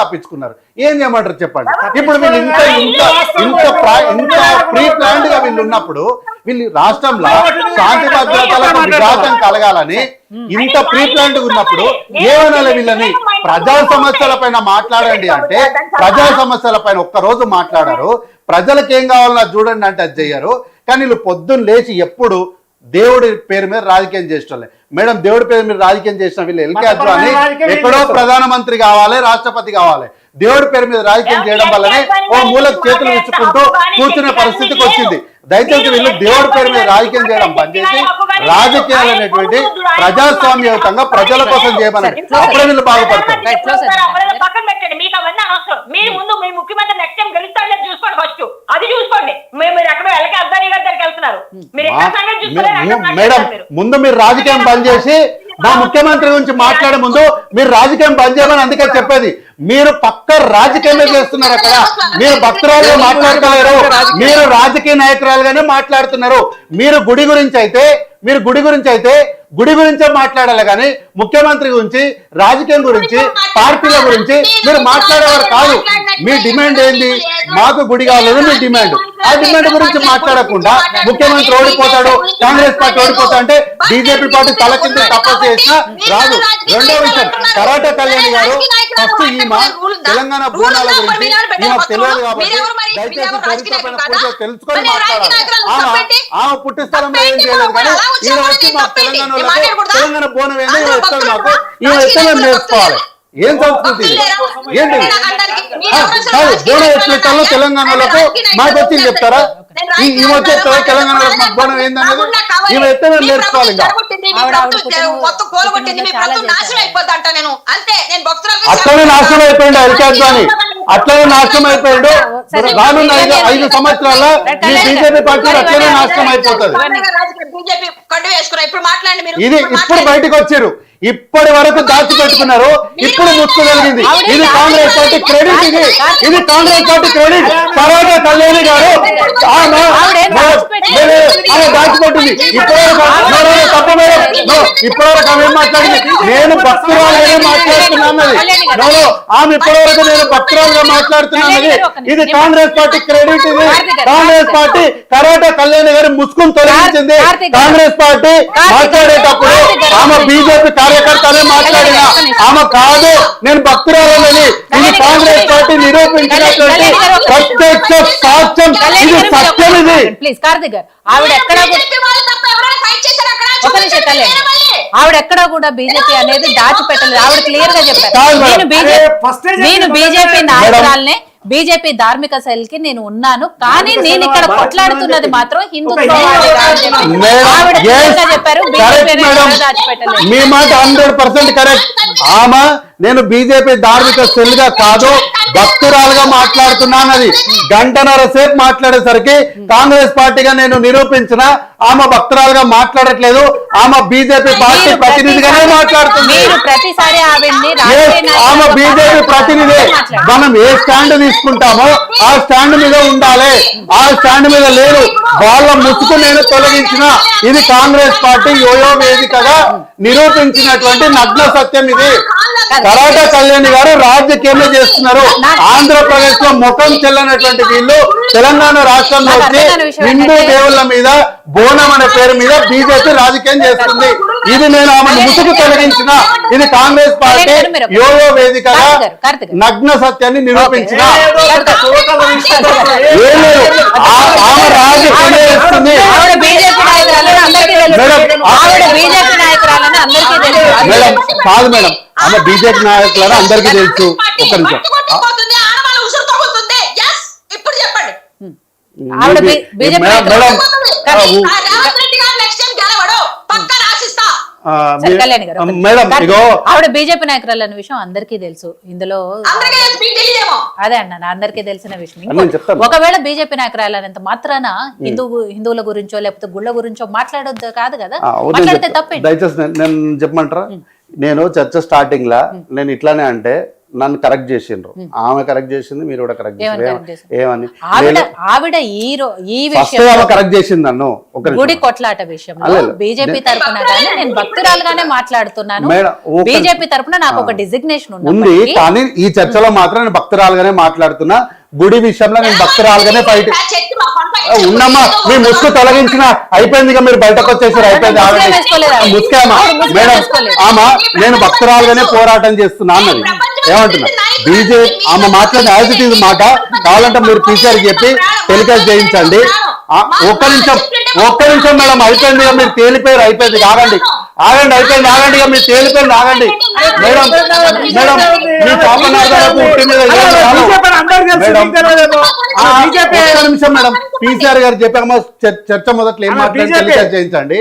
తప్పించుకున్నారు. ఏం చేయమంటారు చెప్పండి. ఇప్పుడు వీళ్ళు ఇంత ఇంత ఇంత ఇంత ప్రీ ప్లాన్డ్ గా వీళ్ళు ఉన్నప్పుడు వీళ్ళు రాష్ట్రంలో శాంతి భద్రతలకు విఘాతం కలగాలని ఇంత ప్రీ ప్లాన్డ్ ఉన్నప్పుడు ఏమనాలి వీళ్ళని? ప్రజా సమస్యల పైన మాట్లాడండి అంటే ప్రజా సమస్యల పైన ఒక్కరోజు మాట్లాడారు. ప్రజలకు ఏం కావాలన్నా చూడండి అంటే అది చెయ్యరు. కానీ వీళ్ళు పొద్దున్న లేచి ఎప్పుడు దేవుడి పేరు మీద రాజకీయం చేసేవాళ్ళే. మేడం, దేవుడి పేరు మీద రాజకీయం చేసిన వీళ్ళు ఎల్కే అద్వానీ ఎక్కడో ప్రధానమంత్రి కావాలి, రాష్ట్రపతి కావాలి. దేవుడి పేరు మీద రాజకీయం చేయడం వల్లనే ఓ మూలకు చేతులు ఇచ్చుకుంటూ కూర్చునే పరిస్థితికి వచ్చింది. దయచేసి వీళ్ళు దేవుడి పేరు మీద రాజకీయం చేయడం బంద్ చేసి రాజకీయాలు అనేటువంటి ప్రజాస్వామ్యయుతంగా ప్రజల కోసం చేయమని అప్పుడే వీళ్ళు బాగుపడతారు. మీరు ముందు మీ ముఖ్యమంత్రి నెక్స్ట్ టైం గెలుస్తాడో చూసుకోండి. ఫస్ట్ అది చూసుకోండి. మీరు ఎక్కడో ఎల్కే అద్వానీ గారి దగ్గరికి వెళ్తున్నారు. మేడం, ముందు మీరు రాజకీయం బంద్ చేసి మా ముఖ్యమంత్రి గురించి మాట్లాడే ముందు మీరు రాజకీయం బంద్ చేయమని అందుకే చెప్పేది. మీరు పక్క రాజకీయమే చేస్తున్నారు. అక్కడ మీరు భక్తురాలుగా మాట్లాడలేరు, మీరు రాజకీయ నాయకురాలుగానే మాట్లాడుతున్నారు. మీరు గుడి గురించి అయితే గుడి గురించే మాట్లాడాలి కానీ ముఖ్యమంత్రి గురించి, రాజకీయం గురించి, పార్టీల గురించి మీరు మాట్లాడేవారు కాదు. మీ డిమాండ్ ఏంది? మాకు గుడి కావాలని మీ డిమాండ్. ఆ డిమాండ్ గురించి మాట్లాడకుండా ముఖ్యమంత్రి ఓడిపోతాడు, కాంగ్రెస్ పార్టీ ఓడిపోతా అంటే బీజేపీ పార్టీ తల కింద తపస్సు చేసినా రాదు. రెండో విషయం, కరాటే కళ్యాణి గారు ఫస్ట్ ఈమె తెలంగాణ బోనాల గురించి ఈమె తెలియదు కాబట్టి దయచేసి చరిత్ర పైన పూర్తిగా తెలుసుకొని మాట్లాడాలి. ఆమె పుట్టి స్థలంలో ఏం చేయలేదు కానీ ఈయన వచ్చి మా తెలంగాణ బోనం ఏందో ఈమె ఇస్తారు. మాకు ఈమె ఇస్తే మేము నేర్చుకోవాలి. ఏం సంస్కృతి ఏంటి? బోనం ఎట్లెట్టాలో తెలంగాణలకు మాకు వచ్చి చెప్తారా? ఈమె వచ్చి చెప్తారా తెలంగాణలో మాకు బోనం ఏందనేది? ఈమె ఎత్తే మేము నేర్చుకోవాలి. ఇంకా అట్లనే నాశనం అయిపోయింది ఎల్కే అద్వానీ, అట్లనే నాశనం అయిపోయాడు. రానున్న 5 సంవత్సరాల ఈ బీజేపీ పార్టీ అట్లనే నాశనం అయిపోతుంది. ఇది ఇప్పుడు బయటకు వచ్చారు, ఇప్పటి వరకు దాచిపెట్టుకున్నారు, ఇప్పుడు ముచ్చుకోగలిగింది. ఇది కాంగ్రెస్ పార్టీ క్రెడిట్. ఇది Congress party credit. Karate Kalyani గారు ఆమె దాచిపెట్టింది. ఇప్పటివరకు ఆమె మాట్లాడింది నేను భక్తురాలుగానే మాట్లాడుతున్నాన్నది. ఆమె ఇప్పటివరకు నేను భక్తురాలుగా మాట్లాడుతున్నాన్నది. ఇది కాంగ్రెస్ పార్టీ క్రెడిట్. ఇది కాంగ్రెస్ పార్టీ కరాటే కళ్యాణి గారి ముసుగును తొలగించింది. కాంగ్రెస్ పార్టీ మాట్లాడేటప్పుడు ఆమె బీజేపీ కార్యకర్తనే మాట్లాడిన ఆమె కాదు నేను భక్తురాలని. ఇది కాంగ్రెస్ పార్టీ నిరూపించినటువంటి ప్రత్యక్ష సాక్ష్యం. ఇది సత్యం. ఇది ప్లీజ్ కార్తిక్ గారు, ఆవిడ ఎక్కడా కూడా బీజేపీ అనేది దాచిపెట్టలేదు. ఆవిడ క్లియర్ గా చెప్పారు, నేను బీజేపీ నాయకురాలనే, బీజేపీ ధార్మిక శైలికి నేను ఉన్నాను, కానీ నేను ఇక్కడ కొట్లాడుతున్నది మాత్రం హిందుత్వం చెప్పారు. మీ మాట 100% కరెక్ట్. ఆమె నేను బీజేపీ ధార్మిక శైలిగా కాదు భక్తురాలుగా మాట్లాడుతున్నానది. గంటన్నర సేపు మాట్లాడేసరికి కాంగ్రెస్ పార్టీగా నేను నిరూపించిన ఆమె భక్తురాలుగా మాట్లాడట్లేదు, ఆమె బీజేపీ పార్టీ ప్రతినిధిగానే మాట్లాడుతుంది. ఆమె బీజేపీ ప్రతినిధి. మనం ఏ స్టాండ్ తీసుకుంటామో ఆ స్టాండ్ మీద ఉండాలి. ఆ స్టాండ్ మీద లేదు. వాళ్ళ ముసుగు నేను తొలగించిన ఇది కాంగ్రెస్ పార్టీ యోయో వేదికగా నిరూపించినటువంటి నగ్న సత్యం. ఇది కరాటే కళ్యాణి గారు రాజకీయంలో చేస్తున్నారు. ఆంధ్రప్రదేశ్ లో ముఖం చెల్లనటువంటి వీళ్ళు తెలంగాణ రాష్ట్రంలో వచ్చి హిందూ దేవుళ్ళ మీద బోనం అనే పేరు మీద బీజేపీ రాజకీయం చేస్తుంది. ఇది నేను ఆమెను ముసుగు తొలగించిన ఇది కాంగ్రెస్ పార్టీ యోయో వేదికగా నగ్న సత్యాన్ని నిరూపించిన ఆమె రాజకీయం చేస్తుంది. మేడం కాదు మేడం, ఆమె బీజేపీ నాయకులను అందరికీ తెలుసు. ఒక్క నిమిషం, ఆవిడ బీజేపీ నాయకురాలు అనే విషయం అందరికీ తెలుసు. ఇందులో అదే అన్న అందరికీ తెలిసిన విషయం. ఒకవేళ బీజేపీ నాయకురాలు అనేంత మాత్రాన హిందువుల గురించో లేకపోతే గుళ్ళ గురించో మాట్లాడొద్దు కాదు కదా. దయచేసి నేను చెప్పమంటారా? నేను చర్చ స్టార్టింగ్ లా నేను ఇట్లానే అంటే నన్ను కరెక్ట్ చేసిండ్రు, ఆమె కరెక్ట్ చేసింది, మీరు కూడా కరెక్ట్ చేసిండ్రు. ఏమని ఆవిడ ఈ ఫస్ట్ ఆమె కరెక్ట్ చేసింది నన్ను ఒక గుడి కొట్లాట విషయంలో బీజేపీ తరఫున కానీ నేను భక్తురాలుగానే మాట్లాడుతున్నాను. బీజేపీ తరఫున నాకు ఒక డిజిగ్నేషన్ ఉంది, కానీ ఈ చర్చలో మాత్రం నేను భక్తురాలుగానే మాట్లాడుతున్నా. గుడి విషయంలో నేను భక్తురాలుగానే బయట ఉన్నమ్మా. మీ ముసుగు తొలగించిన అయిపోయింది, మీరు బయటకు వచ్చేసారు, అయిపోయింది. ముసుకేమా మేడం, ఆమె నేను భక్తురాలుగానే పోరాటం చేస్తున్నా అన్నది. ఏమంటున్నా బీజేపీ ఆమె మాట్లాడిన యాజ్ ఇట్ ఈజ్ మాట. కావాలంటే మీరు టీచర్ చెప్పి టెలికాస్ట్ చేయించండి. ఒక్క నిమిషం మేడం, అయిపోయింది, మీరు తేలిపోయారు, అయిపోయింది. ఆగండి అయిపోయింది, ఇక మీరు తేలిపోయింది, ఆగండి మేడం. మీ పాపనార్థాలకు ఉట్టి మీద ఒక్క నిమిషం మేడం, టీసీఆర్ గారు చెప్పాక చర్చ మొదట్లో ఏం మాట్లాడి టెలికాస్ట్ చేయించండి.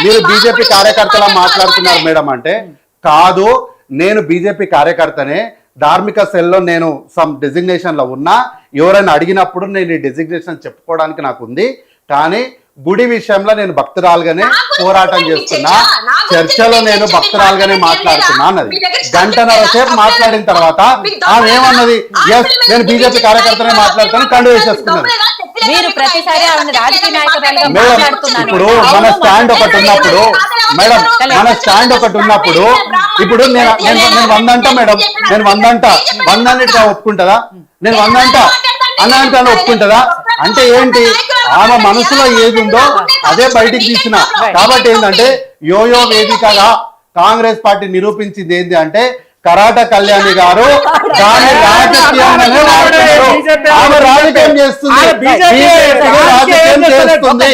మీరు బీజేపీ కార్యకర్తలా మాట్లాడుతున్నారు మేడం అంటే, కాదు నేను బీజేపీ కార్యకర్తనే, ధార్మిక సెల్లో నేను సమ్ డెసిగ్నేషన్ లో ఉన్నా, ఎవరైనా అడిగినప్పుడు నేను ఈ డెసిగ్నేషన్ చెప్పుకోవడానికి నాకు ఉంది. కానీ గుడి విషయంలో నేను భక్తురాలుగానే పోరాటం చేస్తున్నా, చర్చలో నేను భక్తురాలుగానే మాట్లాడుతున్నా అన్నది. గంటన్నర సేపు మాట్లాడిన తర్వాత ఆమె ఏమన్నది, ఎస్ నేను బీజేపీ కార్యకర్తనే మాట్లాడుతాను, కండు వేసేసుకున్నది. ఇప్పుడు మన స్టాండ్ ఒకటి ఉన్నప్పుడు మేడం, మన స్టాండ్ ఒకటి ఉన్నప్పుడు ఇప్పుడు నేను 100 అంటా మేడం, నేను 100 అంటా, 100 ఒప్పుకుంటుందా? నేను 100 అంటా అన్నంటే ఒప్పుకుంటుందా? అంటే ఏంటి, ఆమె మనసులో ఏది ఉందో అదే బయటికి తీసిన. కాబట్టి ఏంటంటే యోయో వేదికగా కాంగ్రెస్ పార్టీ నిరూపించింది ఏంటి అంటే, కరాట కళ్యాణి గారు దాని రాజకీయంగానే వాడుతున్నారు. ఆమె రాజకీయం చేస్తుంది, రాజకీయం చేస్తుంది.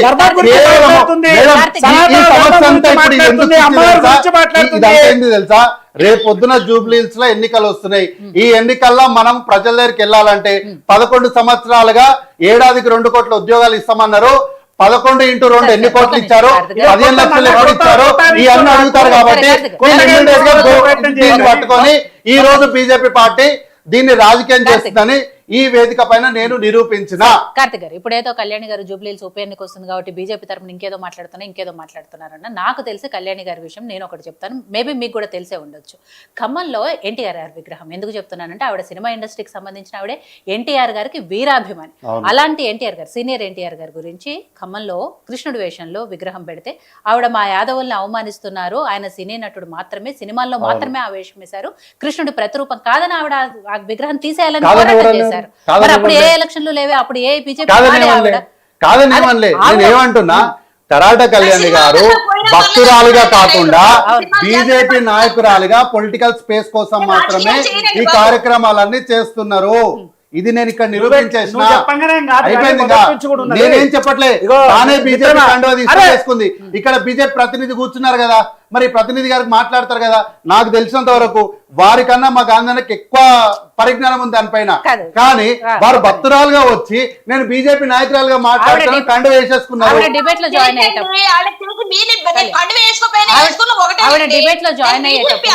ఈ సమస్య అంతా ఇప్పుడు ఇదంతా ఏంటి తెలుసా? రేపొద్దున జూబ్లీహిల్స్ లో ఎన్నికలు వస్తున్నాయి. ఈ ఎన్నికల్లో మనం ప్రజల దగ్గరికి వెళ్ళాలంటే 11 సంవత్సరాలుగా ఏడాదికి 2 కోట్ల ఉద్యోగాలు ఇస్తామన్నారు. 11x2 ఎన్ని కోట్లు ఇచ్చారు? 15 లక్షలు ఎప్పుడు ఇచ్చారు? ఈ అన్ని అడుగుతారు. కాబట్టి దీన్ని పట్టుకొని ఈ రోజు బీజేపీ పార్టీ దీన్ని రాజకీయం చేస్తుందని ఈ వేదిక పైన నేను నిరూపించిన. కార్తిక్ గారు, ఇప్పుడేదో కళ్యాణి గారు జూబ్లీహిల్స్ ఉప ఎన్నిక వస్తుంది కాబట్టి బీజేపీ తరఫున ఇంకేదో మాట్లాడుతున్నారన్న, నాకు తెలిసి కళ్యాణి గారి విషయం నేను ఒకటి చెప్తాను, మేబీ మీకు కూడా తెలిసే ఉండొచ్చు. ఖమ్మంలో ఎన్టీఆర్ గారి విగ్రహం ఎందుకు చెప్తున్నానంటే, ఆవిడ సినిమా ఇండస్ట్రీకి సంబంధించిన ఆవిడే, ఎన్టీఆర్ గారికి వీరాభిమాని. అలాంటి ఎన్టీఆర్ గారు, సీనియర్ ఎన్టీఆర్ గారి గురించి ఖమ్మంలో కృష్ణుడి వేషంలో విగ్రహం పెడితే ఆవిడ మా యాదవుల్ని అవమానిస్తున్నారు, ఆయన సినీ నటుడు మాత్రమే, సినిమాల్లో మాత్రమే ఆ వేషం వేశారు, కృష్ణుడి ప్రతిరూపం కాదని ఆవిడ ఆ విగ్రహం తీసేయాలని పోరాటం చేశారు. మరి అప్పుడు ఏ ఎలక్షన్లు లేవే, అప్పుడు ఏ బీజేపీ కాదని ఏమనలే. నేను ఏమంటున్నా, కరాట కళ్యాణి గారు భక్తురాలుగా కాకుండా బీజేపీ నాయకురాలుగా పొలిటికల్ స్పేస్ కోసం మాత్రమే ఈ కార్యక్రమాలన్నీ చేస్తున్నారు. ఇది నేను ఇక్కడ నిరూపించేసిన. అయిపోయింది, నేనేం చెప్పట్లే, తానే బీజేపీ కండువా తీసుకుని ఇక్కడ బీజేపీ ప్రతినిధి కూర్చున్నారు కదా, మరి ప్రతినిధి గారికి మాట్లాడతారు కదా. నాకు తెలిసినంత వరకు వారికన్నా మా గాంధీకి ఎక్కువ పరిజ్ఞానం ఉంది దానిపైన. కానీ వారు భక్తురాలుగా వచ్చి నేను బీజేపీ నాయకురాలుగా మాట్లాడుతాను కండువా వేసేసుకున్నారు. ఆవిడ డిబేట్ లో జాయిన్ అయ్యేటప్పుడు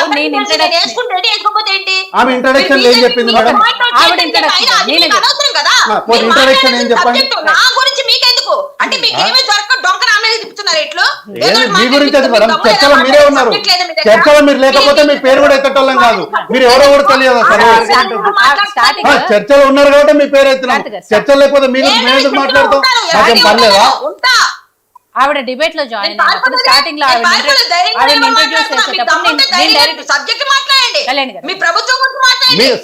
ఆమె ఇంట్రడక్షన్ ఏం చెప్పింది మేడం? ఇంట్రడక్షన్ ఏం చెప్పండి. మీ గురించి అది మేడం, చర్చలో మీరే ఉన్నారు. చర్చలో మీరు లేకపోతే మీ పేరు కూడా ఎత్తటోళ్ళం కాదు, మీరు ఎవరో కూడా తెలియదు అసలు. చర్చలో ఉన్నారు కాబట్టి మీ పేరు ఎత్తున్నాం, చర్చలు లేకపోతే మీరు మేము ఎందుకు మాట్లాడతాం? నాకేం పర్లేదా? ఆవిడ డిబేట్ లో జాయిన్ అయినప్పుడు స్టార్టింగ్ లో ఆవిడ ఇంట్రడ్యూస్ చేసేటప్పుడు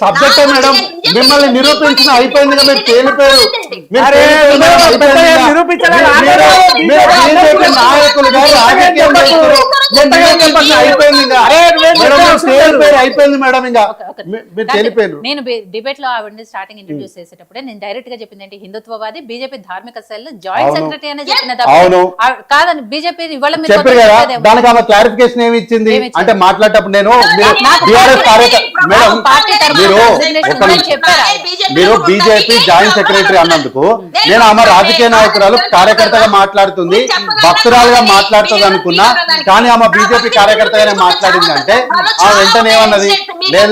సబ్జెక్ట్ మేడం మిమ్మల్ని నిరూపించిన అయిపోయింది కదా, మీరు తేలిపోయారు. నాయకులుగా రాజకీయం అయిపోయింది మేడం, ఇంకా మీరు తేలిపోయారు. నేను డిబేట్ లో ఆవిడ స్టార్టింగ్ ఇంట్రడ్యూస్ చేసేటప్పుడే నేను డైరెక్ట్ గా చెప్పింది ఏంటి, హిందుత్వవాది, బీజేపీ ధార్మిక సెల్ జాయింట్ సెక్రటరీ అని చెప్పిన కాదని బీజేపీ ఇవాళ చెప్పారు కదా. దానికి ఆమె క్లారిఫికేషన్ ఏమి ఇచ్చింది అంటే, మాట్లాడేటప్పుడు నేను మీరు బీజేపీ జాయింట్ సెక్రటరీ అన్నందుకు నేను ఆమె రాజకీయ నాయకురాలు కార్యకర్తగా మాట్లాడుతుంది, భక్తురాలుగా మాట్లాడుతుంది అనుకున్నా. కానీ ఆమె బీజేపీ కార్యకర్తగానే మాట్లాడింది అంటే ఆ వెంటనే ఏమన్నది,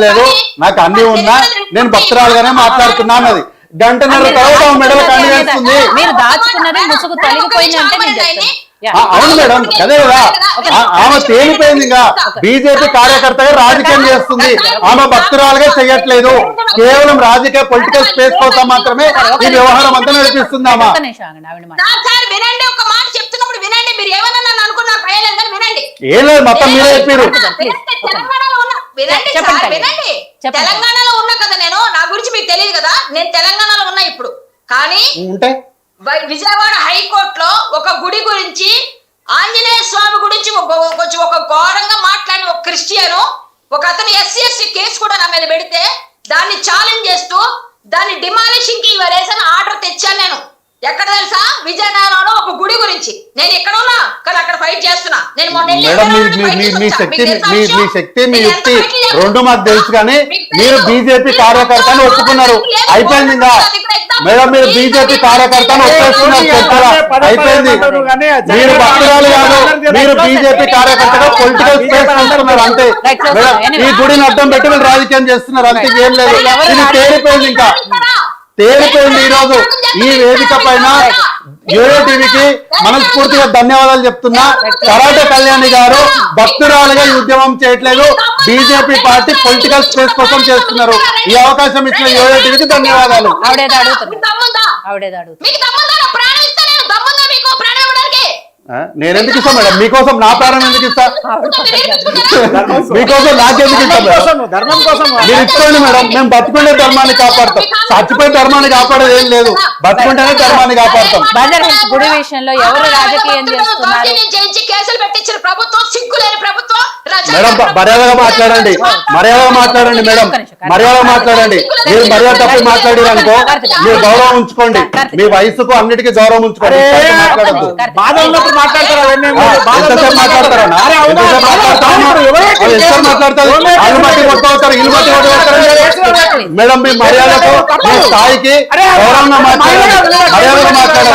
లేదు నాకు అన్ని ఉన్నా నేను భక్తురాలుగానే మాట్లాడుతున్నా అన్నది. గంటన్నర తర్వాత ఆమె మెడలో కండి వేస్తుంది. మీరు దాచుకున్నది ముసుగు తొలగిపోయింది అంటే నేను చెప్తాను. అవును మేడం, అదే కదా ఆమె తేలిపోయింది. ఇంకా బీజేపీ కార్యకర్తగా రాజకీయం చేస్తుంది, ఆమె భక్తురాలుగా చేయట్లేదు. కేవలం రాజకీయ పొలిటికల్ స్పేస్ కోసం మాత్రమే ఈ వ్యవహారం అంతా నడిపిస్తుంది ఆమె. వినండి, ఒక మాట చెప్తున్నప్పుడు వినండి. మీరు ఏమన్నా నన్ను అనుకున్నారు ప్రయోజనం వినండి. ఏం లేదు, మొత్తం మీరే చెప్పారు. తెలంగాణలో ఉన్నా వినండి సార్, వినండి. తెలంగాణలో ఉన్నా కదా నేను, నా గురించి మీకు తెలియదు కదా, నేను తెలంగాణలో ఉన్నా ఇప్పుడు. కానీ ఉంటే విజయవాడ హైకోర్టులో ఒక గుడి గురించి, ఆంజనేయ స్వామి గురించి కొంచెం ఒక ఘోరంగా మాట్లాడిన ఒక క్రిస్టియను, ఒక అతను SC కేసు కూడా నా మీద పెడితే దాన్ని ఛాలెంజ్ చేస్తూ దాన్ని డిమాలిషింగ్ కి వేసిన ఆర్డర్ తెచ్చాను నేను. ఎక్కడ తెలుసా? విజయనగరంలో ఒక గుడి గురించి. నేను ఎక్కడ ఉన్నా కానీ అక్కడ ఫైట్ చేస్తున్నా. నేను మేడం మీ శక్తి మీ యుక్తి రెండు మాకు తెలుసు, కానీ మీరు బీజేపీ కార్యకర్తను ఒప్పుకున్నారు, అయిపోయింది. ఇంకా మేడం మీరు బీజేపీ కార్యకర్తను ఒప్పేస్తున్నారు, అయిపోయింది. మీరు భక్తురాలు కాదు, మీరు బీజేపీ కార్యకర్తగా పొలిటికల్ స్పేస్ చూస్తున్నారు అంతే. మేడం ఈ గుడిని అడ్డం పెట్టి మీరు రాజకీయం చేస్తున్నారు అంతే, ఏం లేదు. ఇది తేలిపోయింది, ఇంకా తేలిపోయింది. ఈ రోజు ఈ వేదిక పైన యోయో టీవీకి మనస్ఫూర్తిగా ధన్యవాదాలు చెప్తున్నా. కరాటే కళ్యాణి గారు భక్తురాలుగా ఈ ఉద్యమం చేయట్లేదు, బీజేపీ పార్టీ పొలిటికల్ స్పేస్ కోసం చేస్తున్నారు. ఈ అవకాశం ఇచ్చిన యోయో టీవీకి ధన్యవాదాలు. నేనెందుకు ఇస్తా మేడం? మీకోసం నా ప్రాణం ఎందుకు ఇస్తా? మీకోసం నాకెందుకు ఇస్తా మేడం? మీరు ఇచ్చుకోండి మేడం, మేము బతుకుండే ధర్మాన్ని కాపాడుతాం, చచ్చిపోయే ధర్మాన్ని కాపాడేది ఏం లేదు, బతుకుంటేనే ధర్మాన్ని కాపాడుతాం. గుడి విషయంలో ఎవరు రాజకీయం చేస్తున్నారు? కేసులు పెట్టించిన ప్రభుత్వం, సిగ్గులేని ప్రభుత్వం. మేడం మర్యాదగా మాట్లాడండి, మర్యాదగా మాట్లాడండి మేడం, మర్యాదగా మాట్లాడండి. మీరు మర్యాద తప్పి మాట్లాడారు అనుకో, మీరు గౌరవం ఉంచుకోండి, మీ వయసుకు అన్నిటికీ గౌరవం ఉంచుకోండి. మాట్లాడద్దు, మాట్లాడతారా? మేడం మీ మర్యాదకు మీ స్థాయికి గౌరవంగా మాట్లాడాలి, మర్యాదగా మాట్లాడాలి.